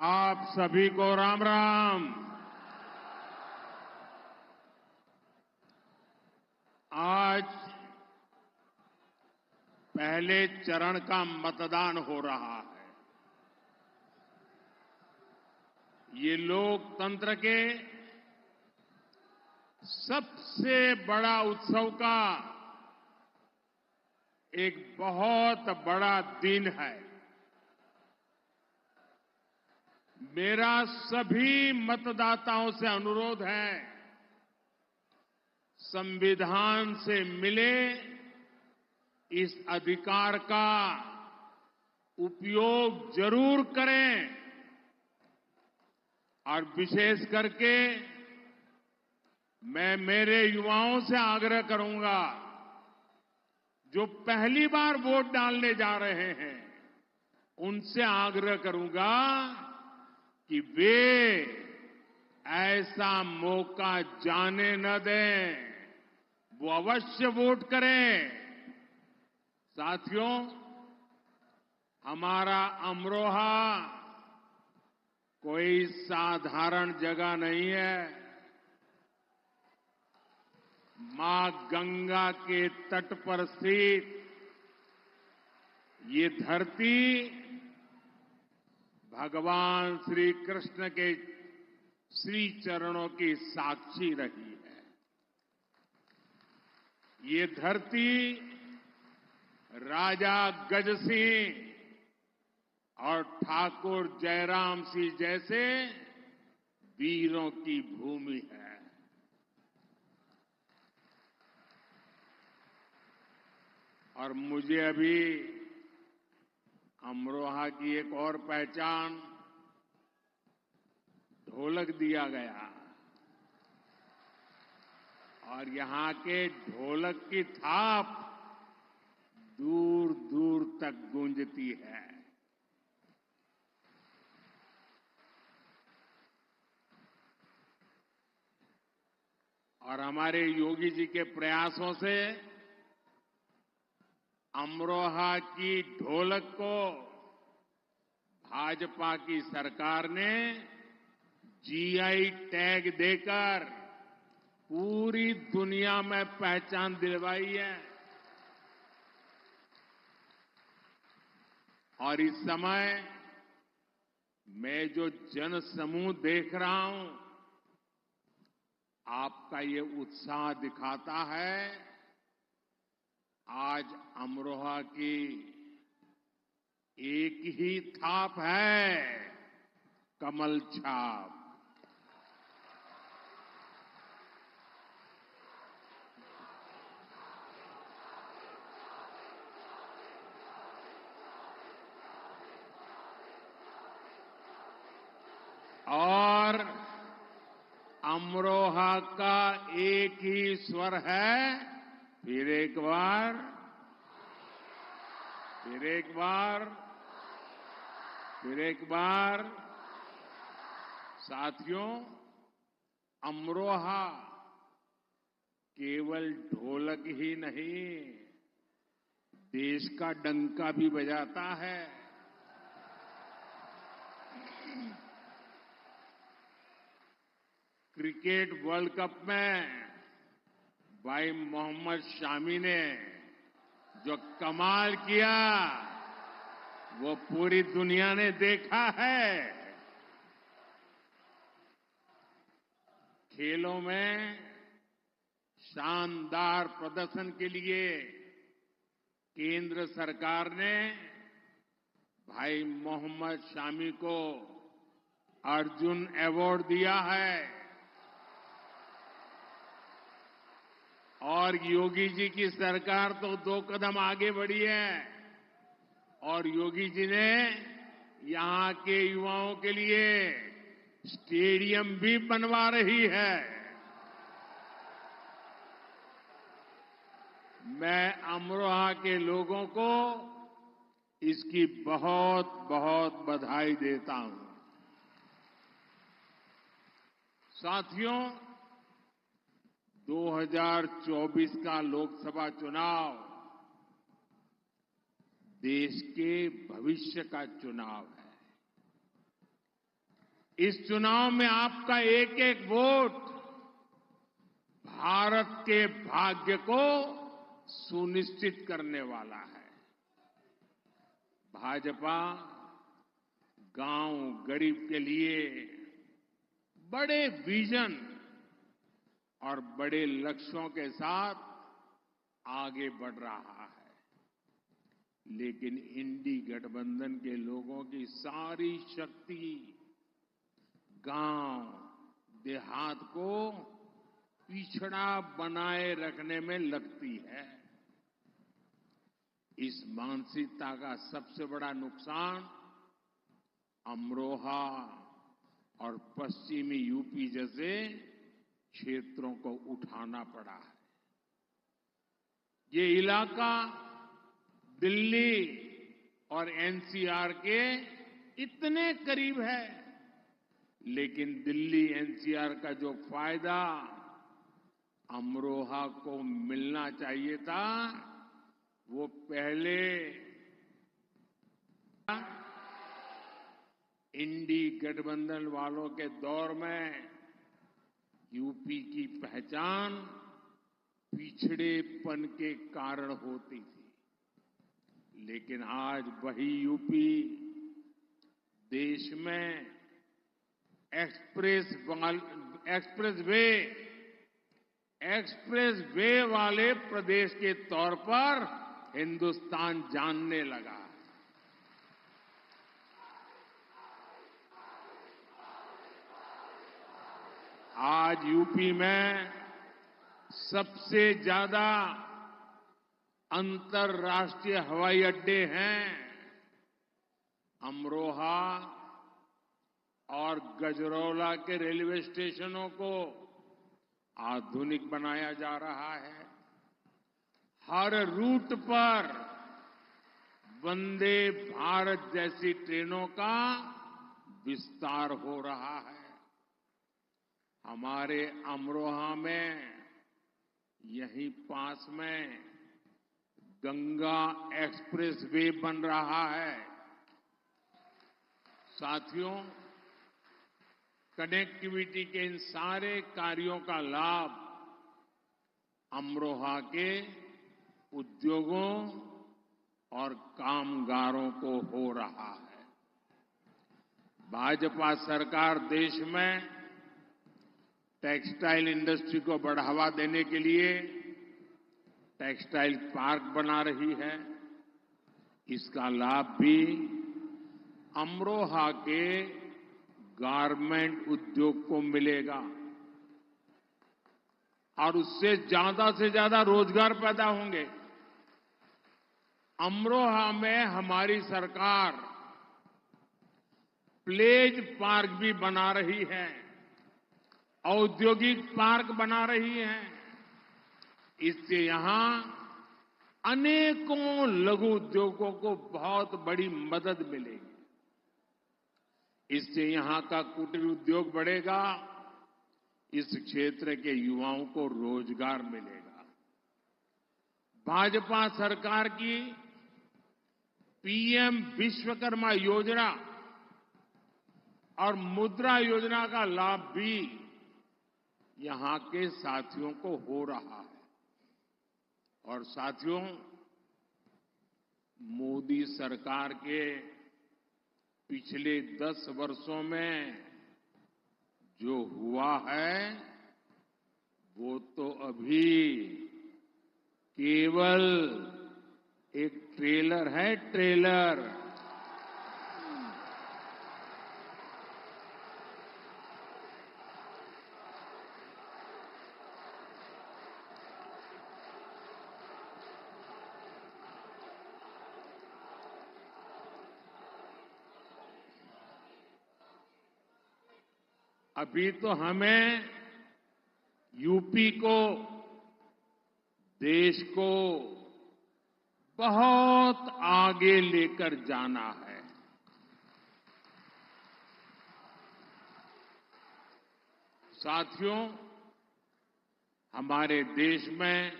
आप सभी को राम राम। आज पहले चरण का मतदान हो रहा है। ये लोकतंत्र के सबसे बड़ा उत्सव का एक बहुत बड़ा दिन है। मेरा सभी मतदाताओं से अनुरोध है, संविधान से मिले इस अधिकार का उपयोग जरूर करें और विशेष करके मैं मेरे युवाओं से आग्रह करूंगा, जो पहली बार वोट डालने जा रहे हैं, उनसे आग्रह करूंगा कि वे ऐसा मौका जाने न दें, वो अवश्य वोट करें। साथियों, हमारा अमरोहा कोई साधारण जगह नहीं है। मां गंगा के तट पर स्थित ये धरती भगवान श्री कृष्ण के श्री चरणों की साक्षी रही है। ये धरती राजा गज सिंह और ठाकुर जयराम सिंह जैसे वीरों की भूमि है। और मुझे अभी अमरोहा की एक और पहचान ढोलक दिया गया और यहां के ढोलक की थाप दूर दूर तक गूंजती है। और हमारे योगी जी के प्रयासों से अमरोहा की ढोलक को भाजपा की सरकार ने जीआई टैग देकर पूरी दुनिया में पहचान दिलवाई है। और इस समय मैं जो जन समूह देख रहा हूं, आपका ये उत्साह दिखाता है आज अमरोहा की एक ही थाप है, कमल छाप। और अमरोहा का एक ही स्वर है, फिर एक बार, फिर एक बार, फिर एक बार। साथियों, अमरोहा केवल ढोलक ही नहीं, देश का डंका भी बजाता है। क्रिकेट वर्ल्ड कप में भाई मोहम्मद शामी ने जो कमाल किया, वो पूरी दुनिया ने देखा है। खेलों में शानदार प्रदर्शन के लिए केंद्र सरकार ने भाई मोहम्मद शामी को अर्जुन अवार्ड दिया है। और योगी जी की सरकार तो 2 कदम आगे बढ़ी है और योगी जी ने यहां के युवाओं के लिए स्टेडियम भी बनवा रही है। मैं अमरोहा के लोगों को इसकी बहुत बहुत बधाई देता हूं। साथियों, 2024 का लोकसभा चुनाव देश के भविष्य का चुनाव है। इस चुनाव में आपका एक एक वोट भारत के भाग्य को सुनिश्चित करने वाला है। भाजपा गांव गरीब के लिए बड़े विजन और बड़े लक्ष्यों के साथ आगे बढ़ रहा है, लेकिन इंडी गठबंधन के लोगों की सारी शक्ति गांव देहात को पिछड़ा बनाए रखने में लगती है। इस मानसिकता का सबसे बड़ा नुकसान अमरोहा और पश्चिमी यूपी जैसे क्षेत्रों को उठाना पड़ा है। ये इलाका दिल्ली और एनसीआर के इतने करीब है, लेकिन दिल्ली एनसीआर का जो फायदा अमरोहा को मिलना चाहिए था, वो पहले इंडी गठबंधन वालों के दौर में यूपी की पहचान पिछड़ेपन के कारण होती थी, लेकिन आज वही यूपी देश में एक्सप्रेस वे वाले प्रदेश के तौर पर हिंदुस्तान जानने लगा। आज यूपी में सबसे ज्यादा अंतर्राष्ट्रीय हवाई अड्डे हैं। अमरोहा और गजरौला के रेलवे स्टेशनों को आधुनिक बनाया जा रहा है। हर रूट पर वंदे भारत जैसी ट्रेनों का विस्तार हो रहा है। हमारे अमरोहा में यहीं पास में गंगा एक्सप्रेस वे बन रहा है। साथियों, कनेक्टिविटी के इन सारे कार्यों का लाभ अमरोहा के उद्योगों और कामगारों को हो रहा है। भाजपा सरकार देश में टेक्सटाइल इंडस्ट्री को बढ़ावा देने के लिए टेक्सटाइल पार्क बना रही है। इसका लाभ भी अमरोहा के गारमेंट उद्योग को मिलेगा और उससे से ज्यादा रोजगार पैदा होंगे। अमरोहा में हमारी सरकार प्लेज पार्क भी बना रही है, औद्योगिक पार्क बना रही है। इससे यहां अनेकों लघु उद्योगों को बहुत बड़ी मदद मिलेगी। इससे यहां का कुटीर उद्योग बढ़ेगा, इस क्षेत्र के युवाओं को रोजगार मिलेगा। भाजपा सरकार की पीएम विश्वकर्मा योजना और मुद्रा योजना का लाभ भी यहां के साथियों को हो रहा है। और साथियों, मोदी सरकार के पिछले 10 वर्षों में जो हुआ है, वो तो अभी केवल एक ट्रेलर है, ट्रेलर। अभी तो हमें यूपी को, देश को बहुत आगे लेकर जाना है। साथियों, हमारे देश में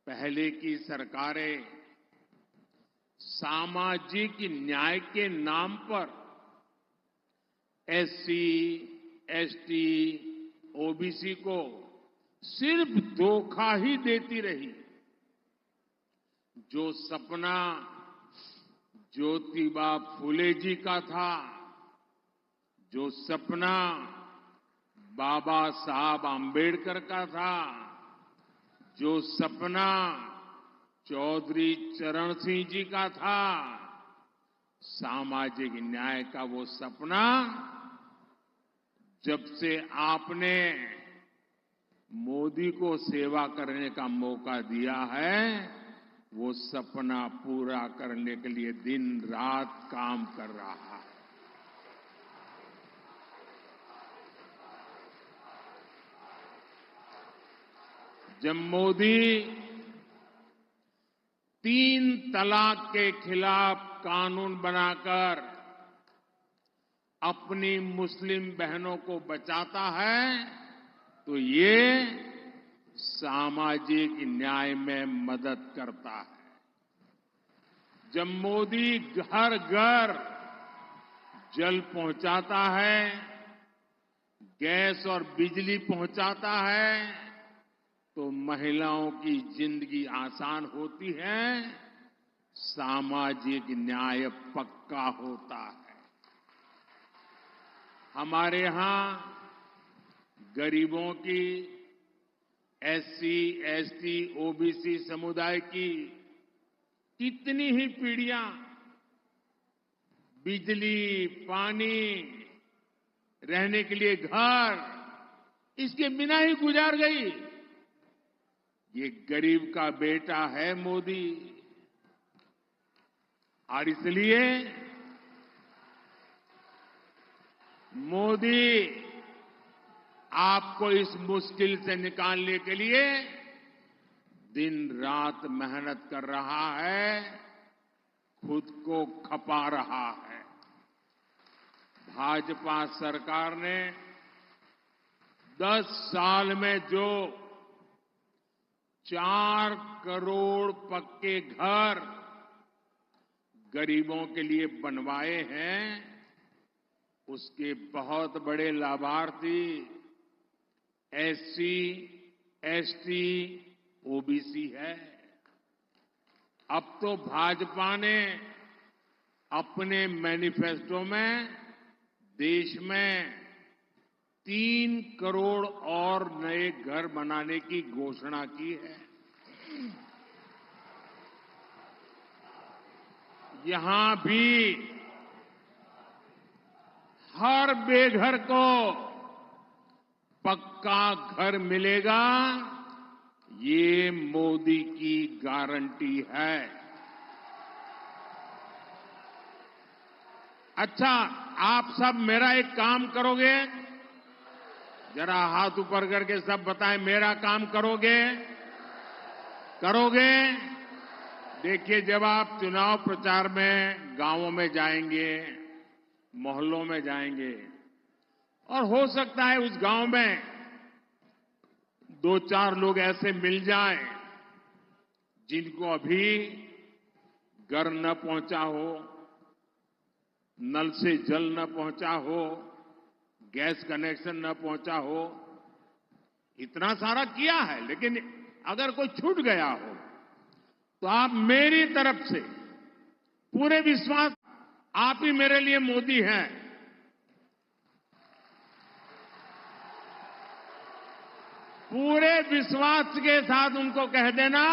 पहले की सरकारें सामाजिक न्याय के नाम पर एससी, एसटी, ओबीसी को सिर्फ धोखा ही देती रही। जो सपना ज्योतिबा फुले जी का था, जो सपना बाबा साहब आम्बेडकर का था, जो सपना चौधरी चरण सिंह जी का था, सामाजिक न्याय का वो सपना जब से आपने मोदी को सेवा करने का मौका दिया है, वो सपना पूरा करने के लिए दिन रात काम कर रहा है। जब मोदी 3 तलाक के खिलाफ कानून बनाकर अपनी मुस्लिम बहनों को बचाता है, तो ये सामाजिक न्याय में मदद करता है। जब मोदी घर घर जल पहुंचाता है, गैस और बिजली पहुंचाता है, तो महिलाओं की जिंदगी आसान होती है, सामाजिक न्याय पक्का होता है। हमारे यहां गरीबों की, एससी, एसटी, ओबीसी समुदाय की कितनी ही पीढ़ियां बिजली, पानी, रहने के लिए घर, इसके बिना ही गुजार गई। ये गरीब का बेटा है मोदी, और इसलिए मोदी आपको इस मुश्किल से निकालने के लिए दिन रात मेहनत कर रहा है, खुद को खपा रहा है। भाजपा सरकार ने 10 साल में जो 4 करोड़ पक्के घर गरीबों के लिए बनवाए हैं, उसके बहुत बड़े लाभार्थी एससी, एसटी, ओबीसी है। अब तो भाजपा ने अपने मैनिफेस्टो में देश में 3 करोड़ और नए घर बनाने की घोषणा की है। यहां भी हर बेघर को पक्का घर मिलेगा, ये मोदी की गारंटी है। अच्छा, आप सब मेरा एक काम करोगे? जरा हाथ ऊपर करके सब बताएं, मेरा काम करोगे? करोगे? देखिए, जब आप चुनाव प्रचार में गांवों में जाएंगे, मोहल्लों में जाएंगे, और हो सकता है उस गांव में 2-4 लोग ऐसे मिल जाएं जिनको अभी घर न पहुंचा हो, नल से जल न पहुंचा हो, गैस कनेक्शन न पहुंचा हो। इतना सारा किया है, लेकिन अगर कोई छूट गया हो तो आप मेरी तरफ से पूरे विश्वास, आप ही मेरे लिए मोदी हैं। पूरे विश्वास के साथ उनको कह देना,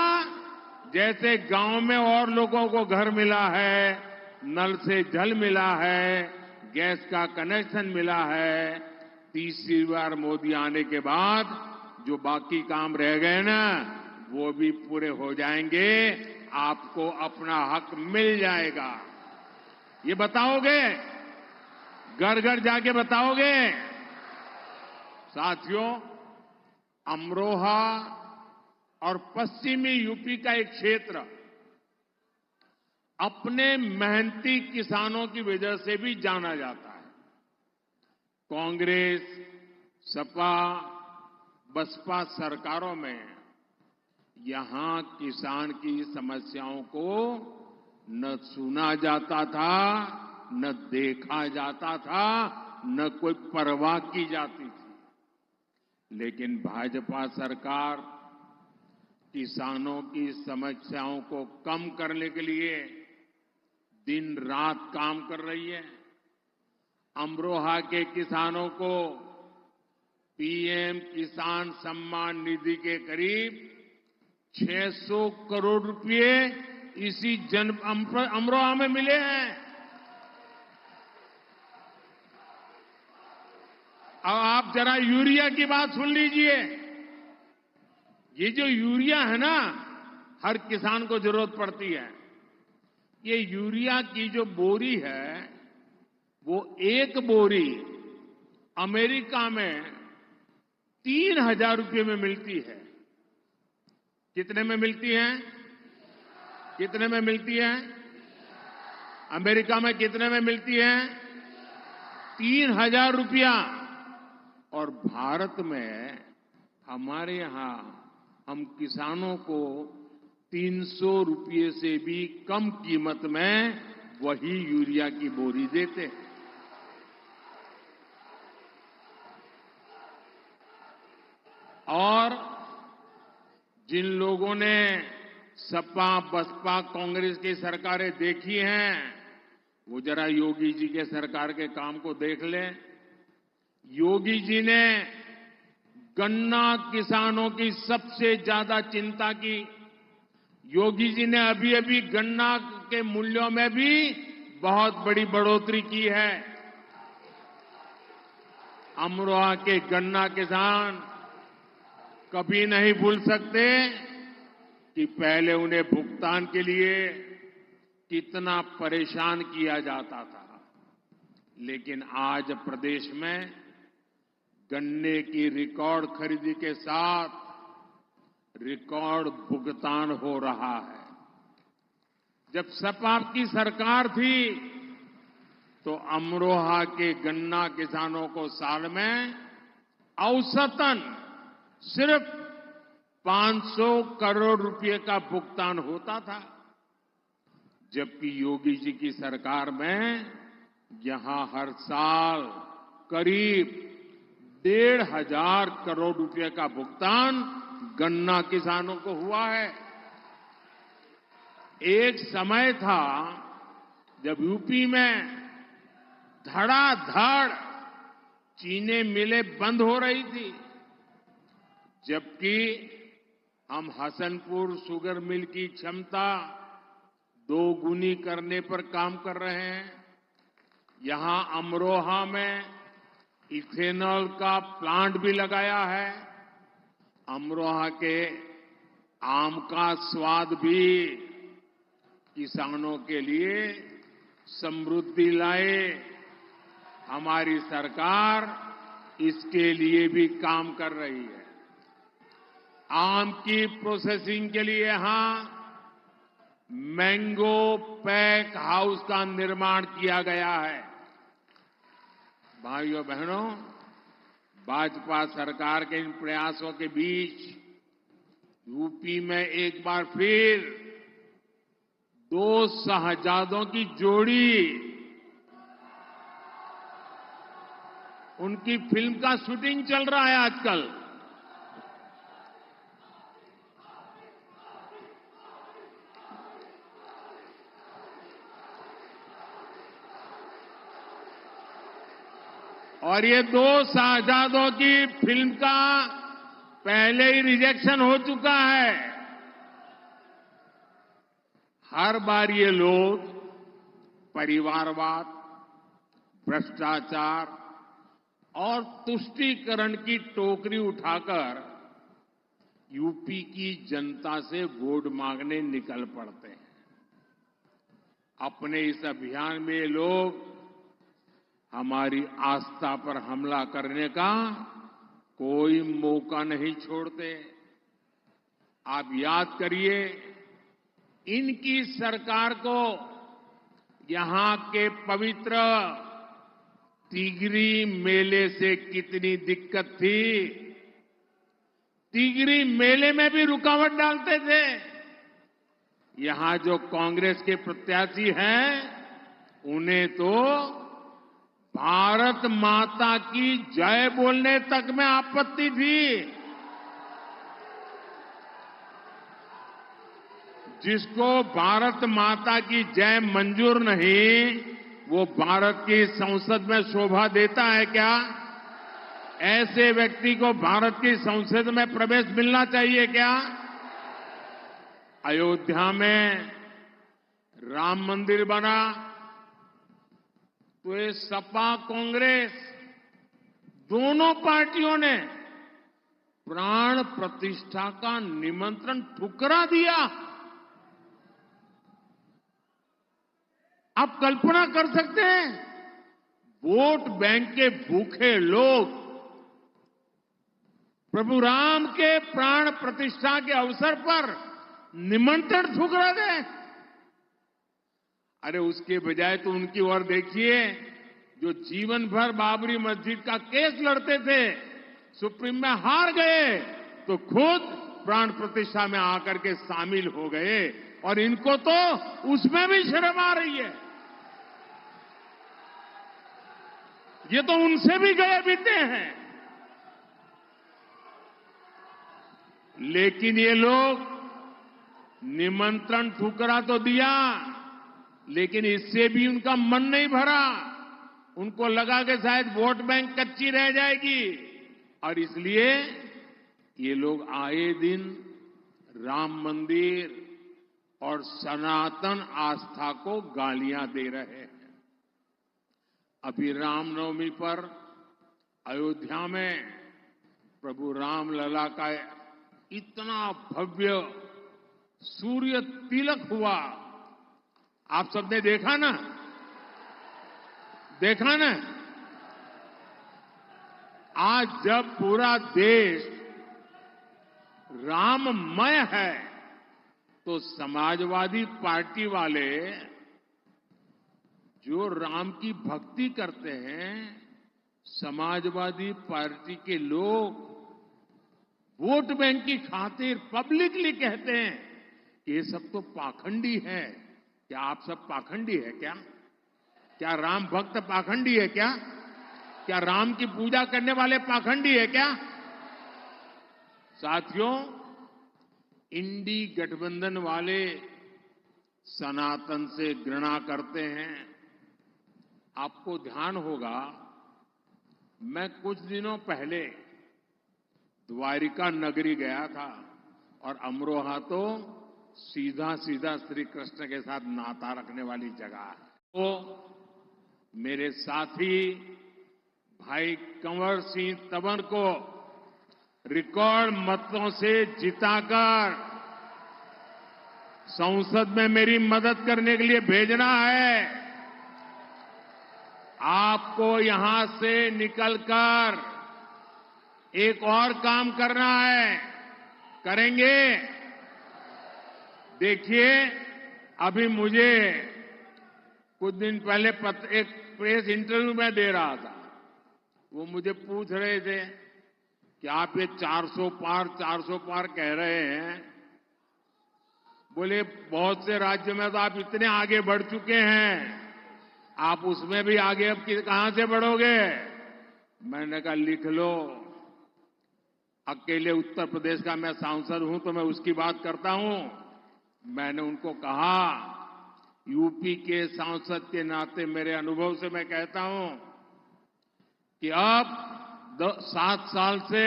जैसे गांव में और लोगों को घर मिला है, नल से जल मिला है, गैस का कनेक्शन मिला है, तीसरी बार मोदी आने के बाद जो बाकी काम रह गए ना, वो भी पूरे हो जाएंगे, आपको अपना हक मिल जाएगा। ये बताओगे? घर घर जाके बताओगे? साथियों, अमरोहा और पश्चिमी यूपी का एक क्षेत्र अपने मेहनती किसानों की वजह से भी जाना जाता है। कांग्रेस, सपा, बसपा सरकारों में यहां किसान की समस्याओं को न सुना जाता था, न देखा जाता था, न कोई परवाह की जाती थी। लेकिन भाजपा सरकार किसानों की समस्याओं को कम करने के लिए दिन रात काम कर रही है। अमरोहा के किसानों को पीएम किसान सम्मान निधि के करीब 600 करोड़ रुपए इसी अमरोहा में मिले हैं। अब आप जरा यूरिया की बात सुन लीजिए। ये जो यूरिया है ना, हर किसान को जरूरत पड़ती है। ये यूरिया की जो बोरी है, वो एक बोरी अमेरिका में 3,000 रुपये में मिलती है। कितने में मिलती है? कितने में मिलती है? अमेरिका में कितने में मिलती है? 3,000 रुपया। और भारत में हमारे यहां हम किसानों को 300 रुपये से भी कम कीमत में वही यूरिया की बोरी देते हैं। और जिन लोगों ने सपा, बसपा, कांग्रेस की सरकारें देखी हैं, वो जरा योगी जी के सरकार के काम को देख लें। योगी जी ने गन्ना किसानों की सबसे ज्यादा चिंता की। योगी जी ने अभी अभी गन्ना के मूल्यों में भी बहुत बड़ी बढ़ोतरी की है। अमरोहा के गन्ना किसान कभी नहीं भूल सकते कि पहले उन्हें भुगतान के लिए कितना परेशान किया जाता था। लेकिन आज प्रदेश में गन्ने की रिकॉर्ड खरीदी के साथ रिकॉर्ड भुगतान हो रहा है। जब सपा की सरकार थी तो अमरोहा के गन्ना किसानों को साल में औसतन सिर्फ 500 करोड़ रुपए का भुगतान होता था। जबकि योगी जी की सरकार में यहां हर साल करीब 1,500 करोड़ रुपए का भुगतान गन्ना किसानों को हुआ है। एक समय था जब यूपी में धड़ाधड़ चीनी मिलें बंद हो रही थी, जबकि हम हसनपुर शुगर मिल की क्षमता 2 गुनी करने पर काम कर रहे हैं। यहां अमरोहा में इथेनॉल का प्लांट भी लगाया है। अमरोहा के आम का स्वाद भी किसानों के लिए समृद्धि लाए। हमारी सरकार इसके लिए भी काम कर रही है। आम की प्रोसेसिंग के लिए यहां मैंगो पैक हाउस का निर्माण किया गया है। भाइयों बहनों, भाजपा सरकार के इन प्रयासों के बीच यूपी में एक बार फिर 2 शहजादों की जोड़ी, उनकी फिल्म का शूटिंग चल रहा है आजकल। और ये 2 शहजादों की फिल्म का पहले ही रिजेक्शन हो चुका है। हर बार ये लोग परिवारवाद, भ्रष्टाचार और तुष्टीकरण की टोकरी उठाकर यूपी की जनता से वोट मांगने निकल पड़ते हैं। अपने इस अभियान में ये लोग हमारी आस्था पर हमला करने का कोई मौका नहीं छोड़ते। आप याद करिए, इनकी सरकार को यहां के पवित्र तिगरी मेले से कितनी दिक्कत थी। तिगरी मेले में भी रुकावट डालते थे। यहां जो कांग्रेस के प्रत्याशी हैं, उन्हें तो भारत माता की जय बोलने तक में आपत्ति थी। जिसको भारत माता की जय मंजूर नहीं, वो भारत की संसद में शोभा देता है क्या? ऐसे व्यक्ति को भारत की संसद में प्रवेश मिलना चाहिए क्या? अयोध्या में राम मंदिर बना तो ये सपा कांग्रेस दोनों पार्टियों ने प्राण प्रतिष्ठा का निमंत्रण ठुकरा दिया। आप कल्पना कर सकते हैं, वोट बैंक के भूखे लोग प्रभु राम के प्राण प्रतिष्ठा के अवसर पर निमंत्रण ठुकरा दे। अरे उसके बजाय तो उनकी ओर देखिए, जो जीवन भर बाबरी मस्जिद का केस लड़ते थे, सुप्रीम में हार गए तो खुद प्राण प्रतिष्ठा में आकर के शामिल हो गए, और इनको तो उसमें भी शर्म आ रही है। ये तो उनसे भी गए बीते हैं। लेकिन ये लोग निमंत्रण ठुकरा तो दिया, लेकिन इससे भी उनका मन नहीं भरा। उनको लगा कि शायद वोट बैंक कच्ची रह जाएगी, और इसलिए ये लोग आए दिन राम मंदिर और सनातन आस्था को गालियां दे रहे हैं। अभी रामनवमी पर अयोध्या में प्रभु रामलला का इतना भव्य सूर्य तिलक हुआ, आप सबने देखा ना? देखा ना? आज जब पूरा देश राममय है, तो समाजवादी पार्टी वाले जो राम की भक्ति करते हैं, समाजवादी पार्टी के लोग वोट बैंक की खातिर पब्लिकली कहते हैं कि ये सब तो पाखंडी है। क्या आप सब पाखंडी है क्या? क्या राम भक्त पाखंडी है क्या? क्या राम की पूजा करने वाले पाखंडी है क्या? साथियों, इंडी गठबंधन वाले सनातन से घृणा करते हैं। आपको ध्यान होगा, मैं कुछ दिनों पहले द्वारिका नगरी गया था, और अमरोहा तो सीधा सीधा श्री कृष्ण के साथ नाता रखने वाली जगह है। तो मेरे साथी भाई कंवर सिंह तंवर को रिकॉर्ड मतों से जिताकर संसद में मेरी मदद करने के लिए भेजना है। आपको यहां से निकलकर एक और काम करना है। करेंगे? देखिए, अभी मुझे कुछ दिन पहले एक प्रेस इंटरव्यू में दे रहा था, वो मुझे पूछ रहे थे कि आप ये 400 पार कह रहे हैं। बोले बहुत से राज्य में तो आप इतने आगे बढ़ चुके हैं, आप उसमें भी आगे अब कहां से बढ़ोगे? मैंने कहा लिख लो, अकेले उत्तर प्रदेश का मैं सांसद हूं तो मैं उसकी बात करता हूं। मैंने उनको कहा, यूपी के सांसद के नाते मेरे अनुभव से मैं कहता हूं कि अब 7 साल से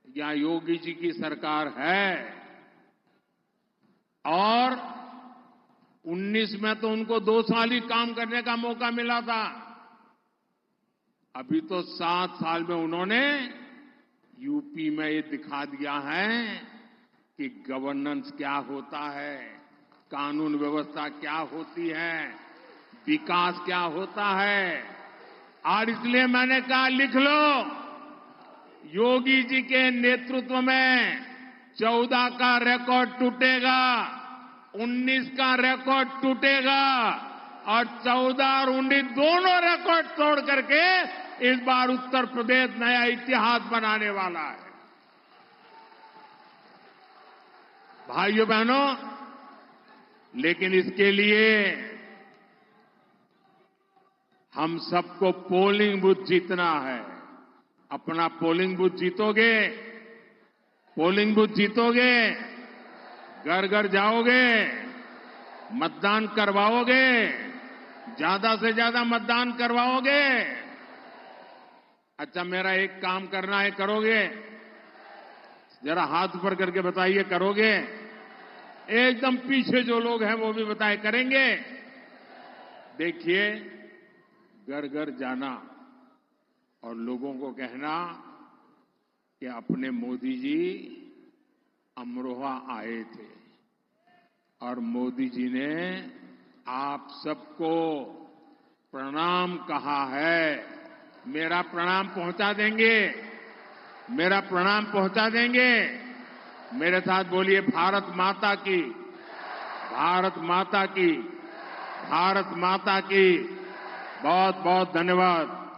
यहां योगी जी की सरकार है, और 19 में तो उनको 2 साल ही काम करने का मौका मिला था। अभी तो 7 साल में उन्होंने यूपी में ये दिखा दिया है कि गवर्नेंस क्या होता है, कानून व्यवस्था क्या होती है, विकास क्या होता है। और इसलिए मैंने कहा लिख लो, योगी जी के नेतृत्व में 14 का रिकॉर्ड टूटेगा, 19 का रिकॉर्ड टूटेगा, और 14 और 19 दोनों रिकॉर्ड तोड़ करके इस बार उत्तर प्रदेश नया इतिहास बनाने वाला है। भाइयों बहनों, लेकिन इसके लिए हम सबको पोलिंग बूथ जीतना है। अपना पोलिंग बूथ जीतोगे, पोलिंग बूथ जीतोगे, घर घर जाओगे, मतदान करवाओगे, ज्यादा से ज्यादा मतदान करवाओगे। अच्छा, मेरा एक काम करना है, करोगे? जरा हाथ ऊपर करके बताइए, करोगे? एकदम पीछे जो लोग हैं वो भी बताए, करेंगे? देखिए, घर घर जाना और लोगों को कहना कि अपने मोदी जी अमरोहा आए थे और मोदी जी ने आप सबको प्रणाम कहा है। मेरा प्रणाम पहुंचा देंगे? मेरा प्रणाम पहुंचा देंगे? मेरे साथ बोलिए, भारत माता की, भारत माता की, भारत माता की। बहुत बहुत धन्यवाद।